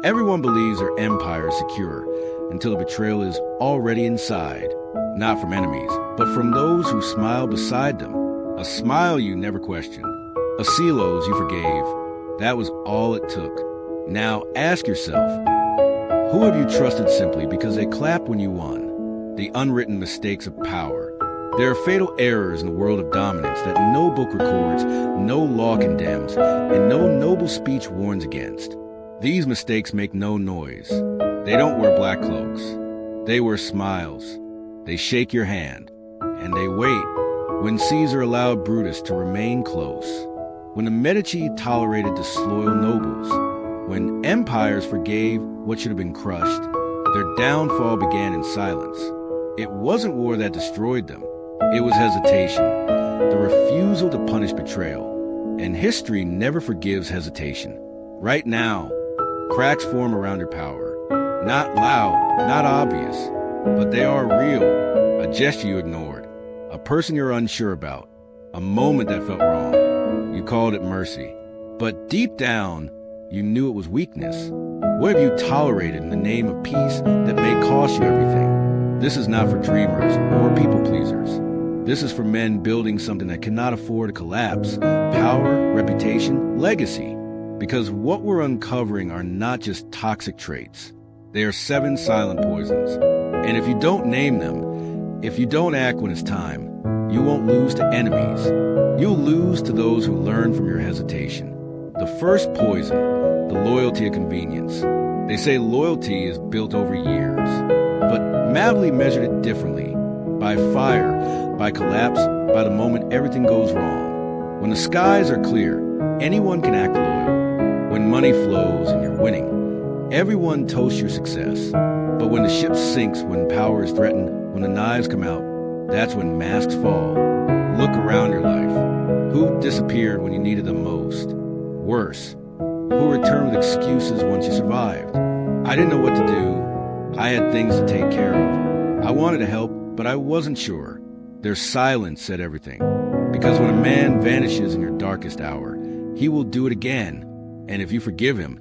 Everyone believes their empire is secure until the betrayal is already inside, not from enemies, but from those who smile beside them. A smile you never questioned, a silos you forgave. That was all it took. Now ask yourself, who have you trusted simply because they clapped when you won? The unwritten mistakes of power. There are fatal errors in the world of dominance that no book records, no law condemns, and no noble speech warns against. These mistakes make no noise. They don't wear black cloaks. They wear smiles. They shake your hand. And they wait. When Caesar allowed Brutus to remain close. When the Medici tolerated disloyal nobles. When empires forgave what should have been crushed. Their downfall began in silence. It wasn't war that destroyed them. It was hesitation. The refusal to punish betrayal. And history never forgives hesitation. Right now, cracks form around your power. Not loud, not obvious, but they are real. A gesture you ignored, a person you're unsure about, a moment that felt wrong. You called it mercy. But deep down, you knew it was weakness. What have you tolerated in the name of peace that may cost you everything? This is not for dreamers or people pleasers. This is for men building something that cannot afford to collapse. Power, reputation, legacy. Because what we're uncovering are not just toxic traits. They are 7 silent poisons. And if you don't name them, if you don't act when it's time, you won't lose to enemies. You'll lose to those who learn from your hesitation. The first poison, the loyalty of convenience. They say loyalty is built over years. But Machiavelli measured it differently. By fire, by collapse, by the moment everything goes wrong. When the skies are clear, anyone can act loyal. When money flows and you're winning, everyone toasts your success. But when the ship sinks, when power is threatened, when the knives come out, that's when masks fall. Look around your life. Who disappeared when you needed them most? Worse, who returned with excuses once you survived? I didn't know what to do. I had things to take care of. I wanted to help, but I wasn't sure. Their silence said everything. Because when a man vanishes in your darkest hour, he will do it again. And if you forgive him,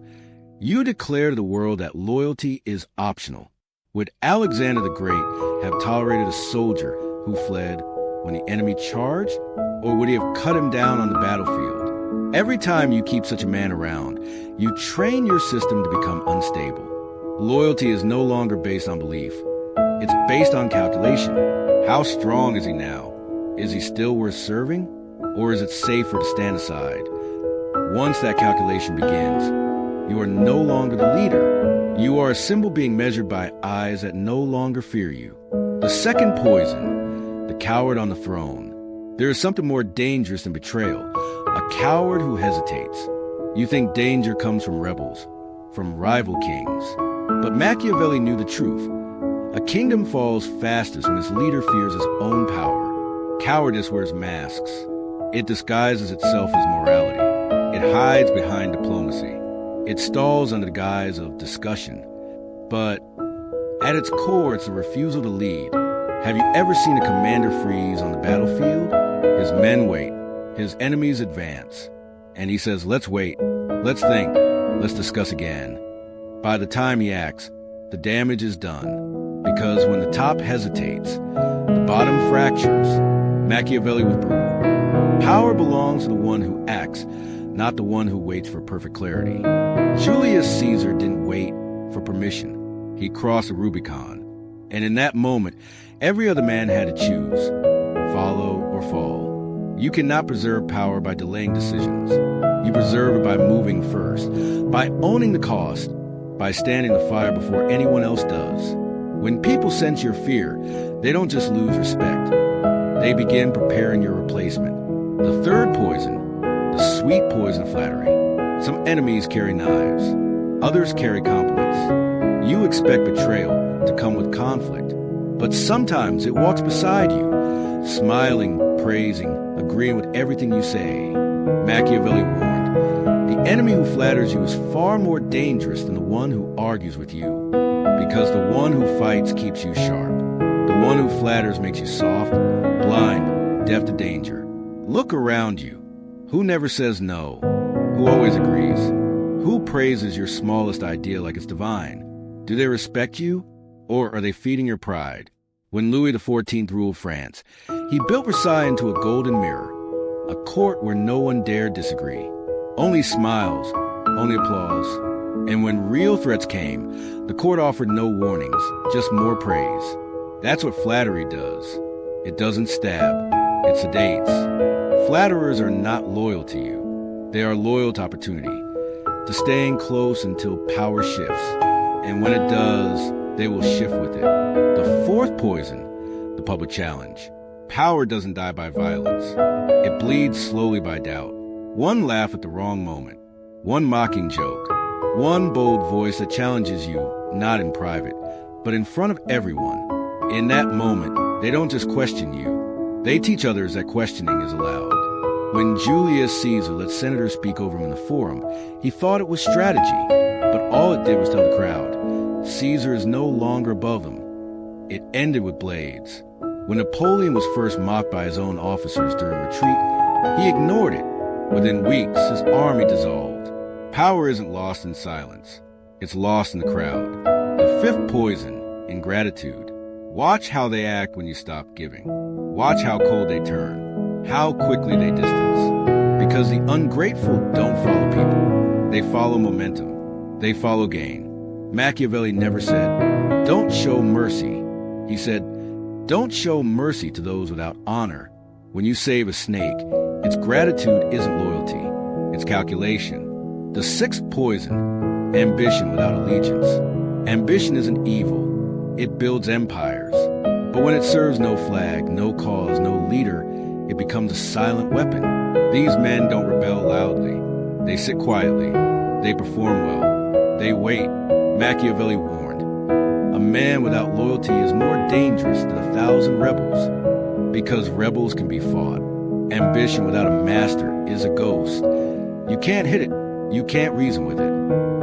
you declare to the world that loyalty is optional. Would Alexander the Great have tolerated a soldier who fled when the enemy charged? Or would he have cut him down on the battlefield? Every time you keep such a man around, you train your system to become unstable. Loyalty is no longer based on belief. It's based on calculation. How strong is he now? Is he still worth serving? Or is it safer to stand aside? Once that calculation begins, you are no longer the leader. You are a symbol being measured by eyes that no longer fear you. The second poison, the coward on the throne. There is something more dangerous than betrayal. A coward who hesitates. You think danger comes from rebels, from rival kings. But Machiavelli knew the truth. A kingdom falls fastest when its leader fears his own power. Cowardice wears masks. It disguises itself as morality. It hides behind diplomacy. It stalls under the guise of discussion. But at its core, it's a refusal to lead. Have you ever seen a commander freeze on the battlefield? His men wait. His enemies advance. And he says, let's wait. Let's think. Let's discuss again. By the time he acts, the damage is done. Because when the top hesitates, the bottom fractures. Machiavelli was brutal. Power belongs to the one who acts, not the one who waits for perfect clarity. Julius Caesar didn't wait for permission. He crossed the Rubicon. And in that moment, every other man had to choose, follow or fall. You cannot preserve power by delaying decisions. You preserve it by moving first, by owning the cost, by standing the fire before anyone else does. When people sense your fear, they don't just lose respect. They begin preparing your replacement. The third poison, the sweet poison of flattery. Some enemies carry knives. Others carry compliments. You expect betrayal to come with conflict, but sometimes it walks beside you, smiling, praising, agreeing with everything you say. Machiavelli warned, the enemy who flatters you is far more dangerous than the one who argues with you, because the one who fights keeps you sharp. The one who flatters makes you soft, blind, deaf to danger. Look around you. Who never says no? Who always agrees? Who praises your smallest idea like it's divine? Do they respect you, or are they feeding your pride? When Louis XIV ruled France, he built Versailles into a golden mirror, a court where no one dared disagree. Only smiles, only applause. And when real threats came, the court offered no warnings, just more praise. That's what flattery does. It doesn't stab, it sedates. Flatterers are not loyal to you. They are loyal to opportunity, to staying close until power shifts. And when it does, they will shift with it. The fourth poison, the public challenge. Power doesn't die by violence. It bleeds slowly by doubt. One laugh at the wrong moment. One mocking joke. One bold voice that challenges you, not in private, but in front of everyone. In that moment, they don't just question you. They teach others that questioning is allowed. When Julius Caesar let senators speak over him in the forum, he thought it was strategy, but all it did was tell the crowd, Caesar is no longer above them. It ended with blades. When Napoleon was first mocked by his own officers during retreat, he ignored it. Within weeks, his army dissolved. Power isn't lost in silence. It's lost in the crowd. The fifth poison, ingratitude. Watch how they act when you stop giving. Watch how cold they turn, how quickly they distance. Because the ungrateful don't follow people. They follow momentum. They follow gain. Machiavelli never said, don't show mercy. He said, don't show mercy to those without honor. When you save a snake, its gratitude isn't loyalty. It's calculation. The sixth poison, ambition without allegiance. Ambition isn't evil. It builds empires. But when it serves no flag, no cause, no leader, it becomes a silent weapon. These men don't rebel loudly. They sit quietly. They perform well. They wait. Machiavelli warned, a man without loyalty is more dangerous than 1,000 rebels. Because rebels can be fought. Ambition without a master is a ghost. You can't hit it. You can't reason with it.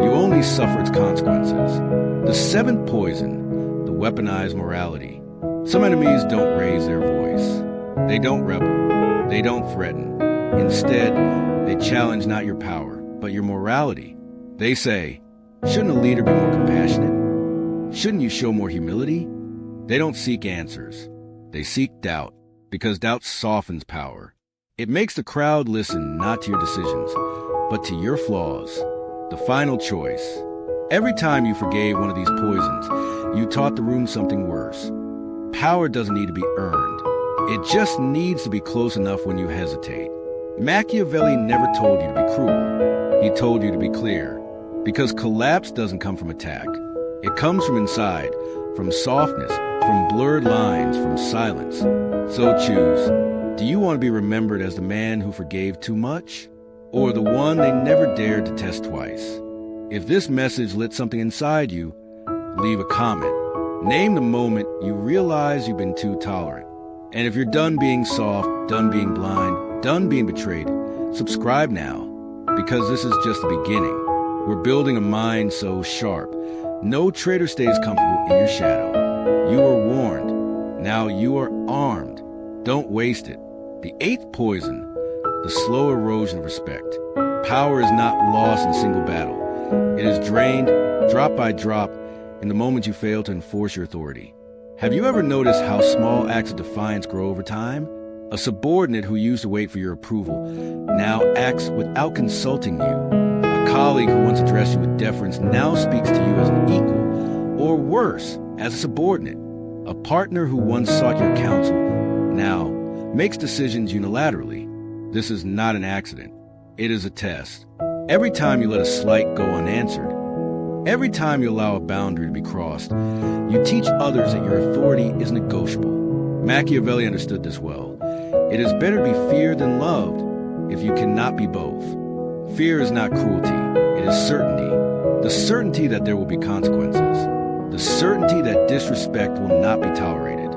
You only suffer its consequences. The seventh poison, the weaponized morality. Some enemies don't raise their voice. They don't rebel. They don't threaten. Instead, they challenge not your power, but your morality. They say, shouldn't a leader be more compassionate? Shouldn't you show more humility? They don't seek answers. They seek doubt, because doubt softens power. It makes the crowd listen not to your decisions, but to your flaws. The final choice. Every time you forgave one of these poisons, you taught the room something worse. Power doesn't need to be earned. It just needs to be close enough when you hesitate. Machiavelli never told you to be cruel. He told you to be clear. Because collapse doesn't come from attack. It comes from inside, from softness, from blurred lines, from silence. So choose. Do you want to be remembered as the man who forgave too much? Or the one they never dared to test twice? If this message lit something inside you, leave a comment. Name the moment you realize you've been too tolerant. And if you're done being soft, done being blind, done being betrayed, subscribe now, because this is just the beginning. We're building a mind so sharp, no traitor stays comfortable in your shadow. You were warned. Now you are armed. Don't waste it. The eighth poison, the slow erosion of respect. Power is not lost in a single battle. It is drained, drop by drop, in the moment you fail to enforce your authority. Have you ever noticed how small acts of defiance grow over time? A subordinate who used to wait for your approval now acts without consulting you. A colleague who once addressed you with deference now speaks to you as an equal, or worse, as a subordinate. A partner who once sought your counsel now makes decisions unilaterally. This is not an accident. It is a test. Every time you let a slight go unanswered, every time you allow a boundary to be crossed, you teach others that your authority is negotiable. Machiavelli understood this well. It is better to be feared than loved if you cannot be both. Fear is not cruelty. It is certainty. The certainty that there will be consequences. The certainty that disrespect will not be tolerated.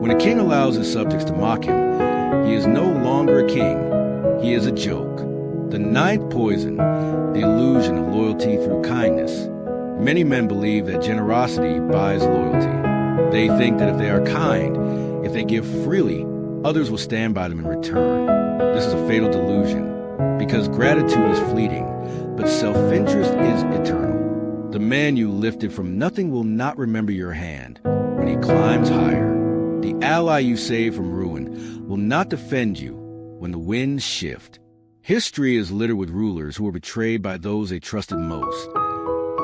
When a king allows his subjects to mock him, he is no longer a king. He is a joke. The ninth poison, the illusion of loyalty through kindness. Many men believe that generosity buys loyalty. They think that if they are kind, if they give freely, others will stand by them in return. This is a fatal delusion, because gratitude is fleeting. but self-interest is eternal. The man you lifted from nothing will not remember your hand when he climbs higher. The ally you saved from ruin will not defend you when the winds shift. History is littered with rulers who were betrayed by those they trusted most,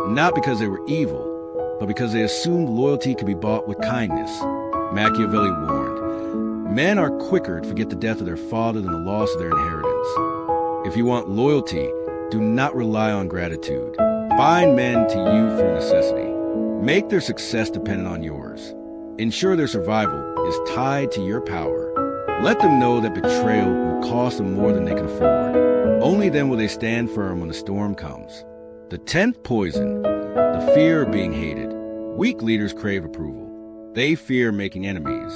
not because they were evil, but because they assumed loyalty could be bought with kindness. Machiavelli warned, men are quicker to forget the death of their father than the loss of their inheritance. If you want loyalty, do not rely on gratitude. Bind men to you through necessity. Make their success dependent on yours. Ensure their survival is tied to your power. Let them know that betrayal will cost them more than they can afford. Only then will they stand firm when the storm comes. The 10th poison, the fear of being hated. Weak leaders crave approval. They fear making enemies.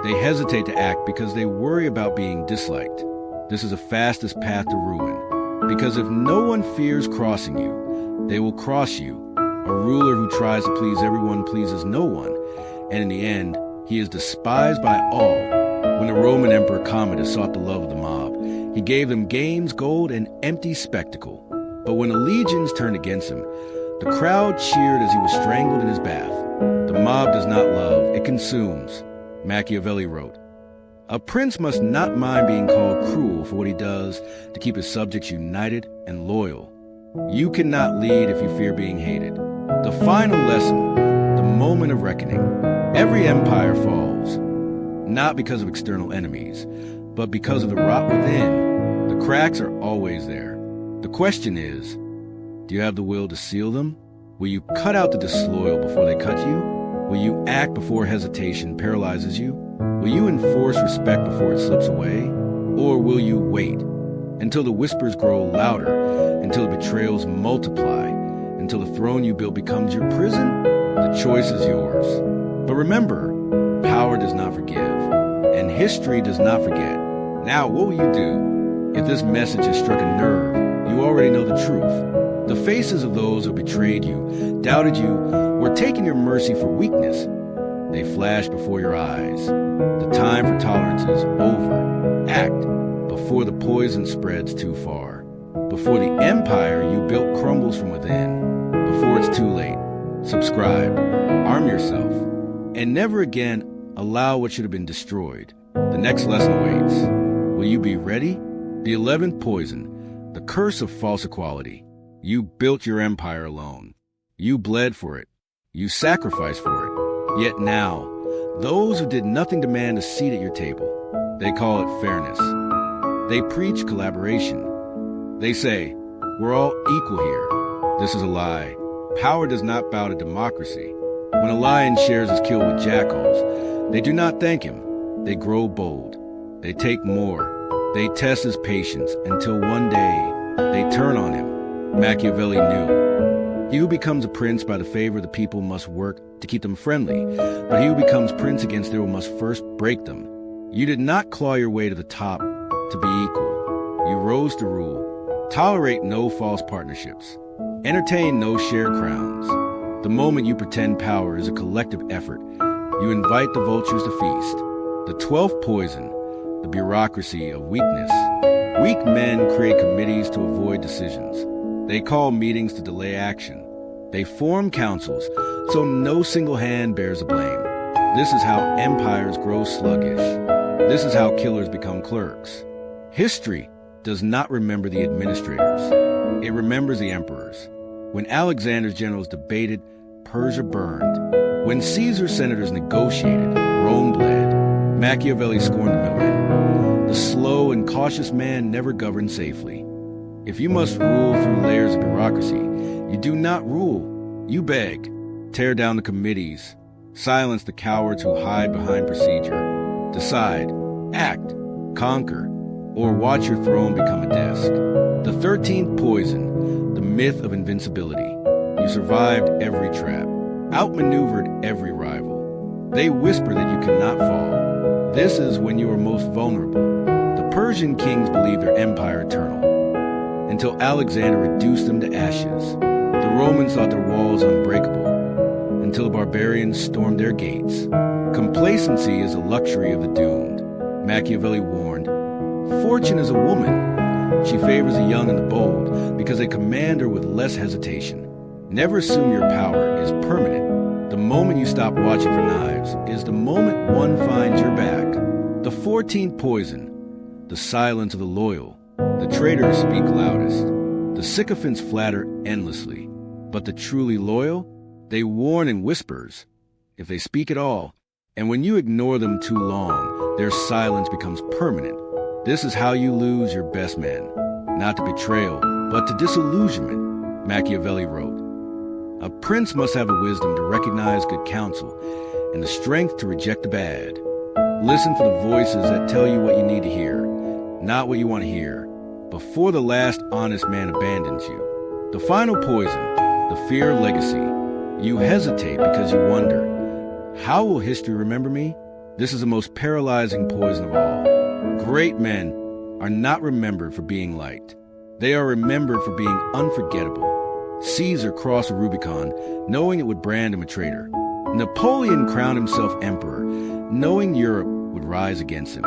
They hesitate to act because they worry about being disliked. This is the fastest path to ruin, because if no one fears crossing you, they will cross you. A ruler who tries to please everyone pleases no one, and in the end, he is despised by all. When the Roman Emperor Commodus sought the love of the mob, he gave them games, gold, and empty spectacle. But when the legions turned against him, the crowd cheered as he was strangled in his bath. The mob does not love, it consumes. Machiavelli wrote, a prince must not mind being called cruel for what he does to keep his subjects united and loyal. You cannot lead if you fear being hated. The final lesson, the moment of reckoning. Every empire falls, not because of external enemies, but because of the rot within. The cracks are always there. The question is, do you have the will to seal them? Will you cut out the disloyal before they cut you? Will you act before hesitation paralyzes you? Will you enforce respect before it slips away? Or will you wait until the whispers grow louder, until the betrayals multiply, until the throne you built becomes your prison? The choice is yours. But remember, power does not forgive, and history does not forget. Now, what will you do? If this message has struck a nerve, you already know the truth. The faces of those who betrayed you, doubted you, were taking your mercy for weakness. They flash before your eyes. The time for tolerance is over. Act before the poison spreads too far. Before the empire you built crumbles from within. Before it's too late. Subscribe. Arm yourself. And never again allow what should have been destroyed. The next lesson awaits. Will you be ready? The 11th poison, the curse of false equality. You built your empire alone. You bled for it. You sacrificed for it. Yet now, those who did nothing demand a seat at your table. They call it fairness. They preach collaboration. They say, we're all equal here. This is a lie. Power does not bow to democracy. When a lion shares his kill with jackals, they do not thank him. They grow bold. They take more. They test his patience until one day they turn on him. Machiavelli knew. He who becomes a prince by the favor of the people must work to keep them friendly, but he who becomes prince against their will must first break them. You did not claw your way to the top to be equal. You rose to rule. Tolerate no false partnerships. Entertain no shared crowns. The moment you pretend power is a collective effort, you invite the vultures to feast. The 12th poison, the bureaucracy of weakness. Weak men create committees to avoid decisions. They call meetings to delay action. They form councils so no single hand bears the blame. This is how empires grow sluggish. This is how killers become clerks. History does not remember the administrators. It remembers the emperors. When Alexander's generals debated, Persia burned. When Caesar's senators negotiated, Rome bled. Machiavelli scorned the middleman. The slow and cautious man never governed safely. If you must rule through layers of bureaucracy, you do not rule, you beg. Tear down the committees. Silence the cowards who hide behind procedure. Decide, act, conquer, or watch your throne become a desk. The 13th poison, the myth of invincibility. You survived every trap, outmaneuvered every rival. They whisper that you cannot fall. This is when you are most vulnerable. The Persian kings believed their empire eternal, until Alexander reduced them to ashes. The Romans thought their walls unbreakable, until the barbarians stormed their gates. Complacency is a luxury of the doomed. Machiavelli warned, fortune is a woman. She favors the young and the bold because they command her with less hesitation. Never assume your power is permanent. The moment you stop watching for knives is the moment one finds your back. The 14th poison, the silence of the loyal. The traitors speak loudest. The sycophants flatter endlessly. But the truly loyal, they warn in whispers, if they speak at all. And when you ignore them too long, their silence becomes permanent. This is how you lose your best men. Not to betrayal, but to disillusionment, Machiavelli wrote. A prince must have the wisdom to recognize good counsel and the strength to reject the bad. Listen for the voices that tell you what you need to hear, not what you want to hear, before the last honest man abandons you. The final poison, the fear of legacy. You hesitate because you wonder, how will history remember me? This is the most paralyzing poison of all. Great men are not remembered for being liked. They are remembered for being unforgettable. Caesar crossed the Rubicon, knowing it would brand him a traitor. Napoleon crowned himself emperor, knowing Europe would rise against him.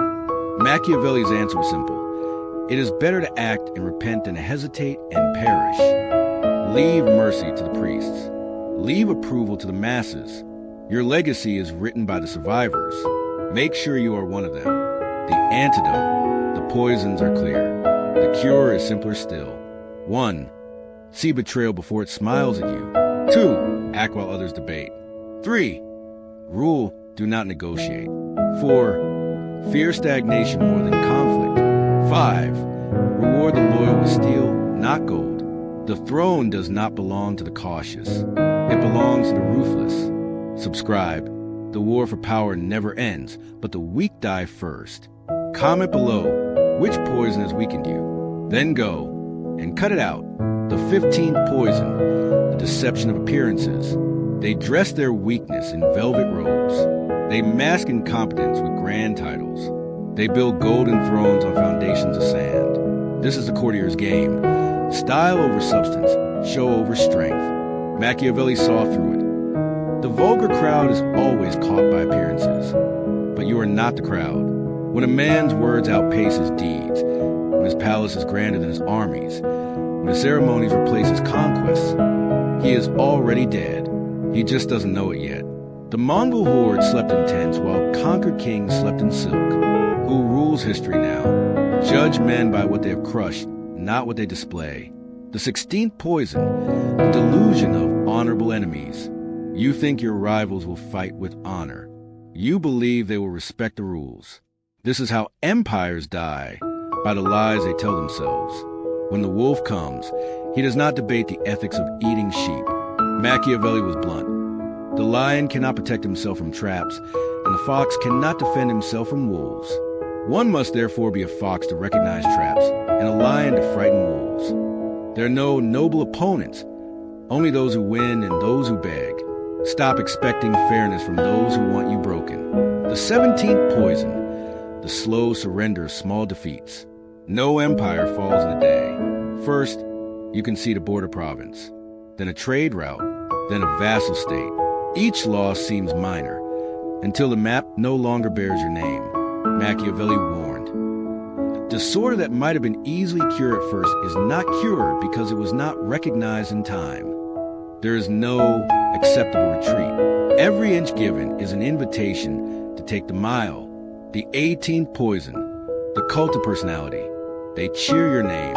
Machiavelli's answer was simple. It is better to act and repent than to hesitate and perish. Leave mercy to the priests. Leave approval to the masses. Your legacy is written by the survivors. Make sure you are one of them. The antidote, the poisons are clear. The cure is simpler still. 1. See betrayal before it smiles at you. 2. Act while others debate. 3. Rule, do not negotiate. 4. Fear stagnation more than conflict. 5. Reward the loyal with steel, not gold. The throne does not belong to the cautious. It belongs to the ruthless. Subscribe. The war for power never ends, but the weak die first. Comment below which poison has weakened you. Then go and cut it out. The 15th poison, the deception of appearances. They dress their weakness in velvet robes. They mask incompetence with grand titles. They build golden thrones on foundations of sand. This is the courtier's game. Style over substance, show over strength. Machiavelli saw through it. The vulgar crowd is always caught by appearances. But you are not the crowd. When a man's words outpace his deeds, when his palace is grander than his armies, when his ceremonies replace his conquests, he is already dead. He just doesn't know it yet. The Mongol horde slept in tents while conquered kings slept in silk. Who rules history now? Judge men by what they have crushed, not what they display. The 16th poison, the delusion of honorable enemies. You think your rivals will fight with honor. You believe they will respect the rules. This is how empires die, by the lies they tell themselves. When the wolf comes, he does not debate the ethics of eating sheep. Machiavelli was blunt. The lion cannot protect himself from traps, and the fox cannot defend himself from wolves. One must therefore be a fox to recognize traps, and a lion to frighten wolves. There are no noble opponents, only those who win and those who beg. Stop expecting fairness from those who want you broken. The 17th poison, the slow surrender of small defeats. No empire falls in a day. First, you concede a border province, then a trade route, then a vassal state. Each loss seems minor, until the map no longer bears your name. Machiavelli warned. A disorder that might have been easily cured at first is not cured because it was not recognized in time. There is no acceptable retreat. Every inch given is an invitation to take the mile. The 18th poison, the cult of personality. They cheer your name.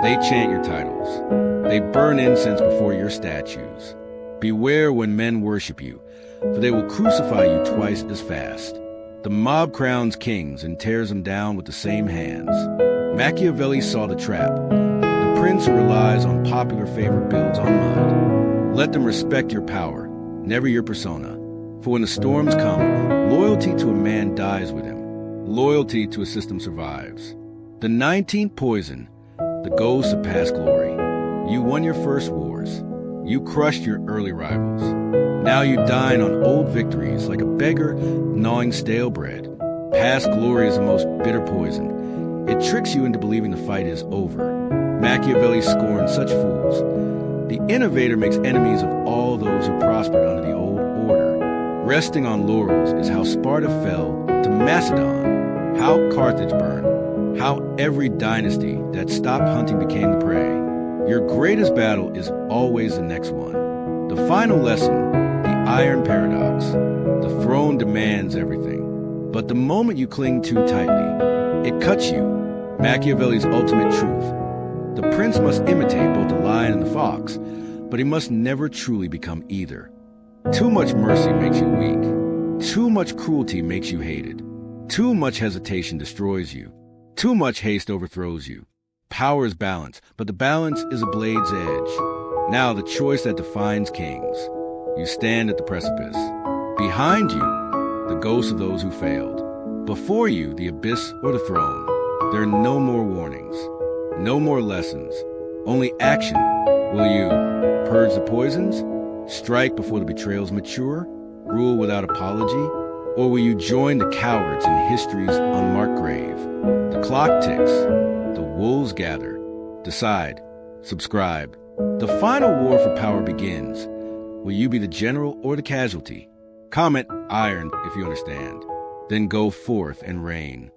They chant your titles. They burn incense before your statues. Beware when men worship you, for they will crucify you twice as fast. The mob crowns kings and tears them down with the same hands. Machiavelli saw the trap. The prince who relies on popular favor builds on mud. Let them respect your power, never your persona. For when the storms come, loyalty to a man dies with him. Loyalty to a system survives. The 19th poison, the ghost of past glory. You won your first wars. You crushed your early rivals. Now you dine on old victories like a beggar gnawing stale bread. Past glory is the most bitter poison. It tricks you into believing the fight is over. Machiavelli scorned such fools. The innovator makes enemies of all those who prospered under the old order. Resting on laurels is how Sparta fell to Macedon, how Carthage burned, How every dynasty that stopped hunting became the prey. Your greatest battle is always the next one. The final lesson, the iron paradox. The throne demands everything. But the moment you cling too tightly, it cuts you. Machiavelli's ultimate truth. The prince must imitate both the lion and the fox, but he must never truly become either. Too much mercy makes you weak. Too much cruelty makes you hated. Too much hesitation destroys you. Too much haste overthrows you. Power is balance, but the balance is a blade's edge. Now the choice that defines kings. You stand at the precipice. Behind you, the ghosts of those who failed. Before you, the abyss or the throne. There are no more warnings, no more lessons, only action. Will you purge the poisons, strike before the betrayals mature, rule without apology? Or will you join the cowards in history's unmarked grave? The clock ticks, the wolves gather. Decide, subscribe. The final war for power begins. Will you be the general or the casualty? Comment iron if you understand. Then go forth and reign.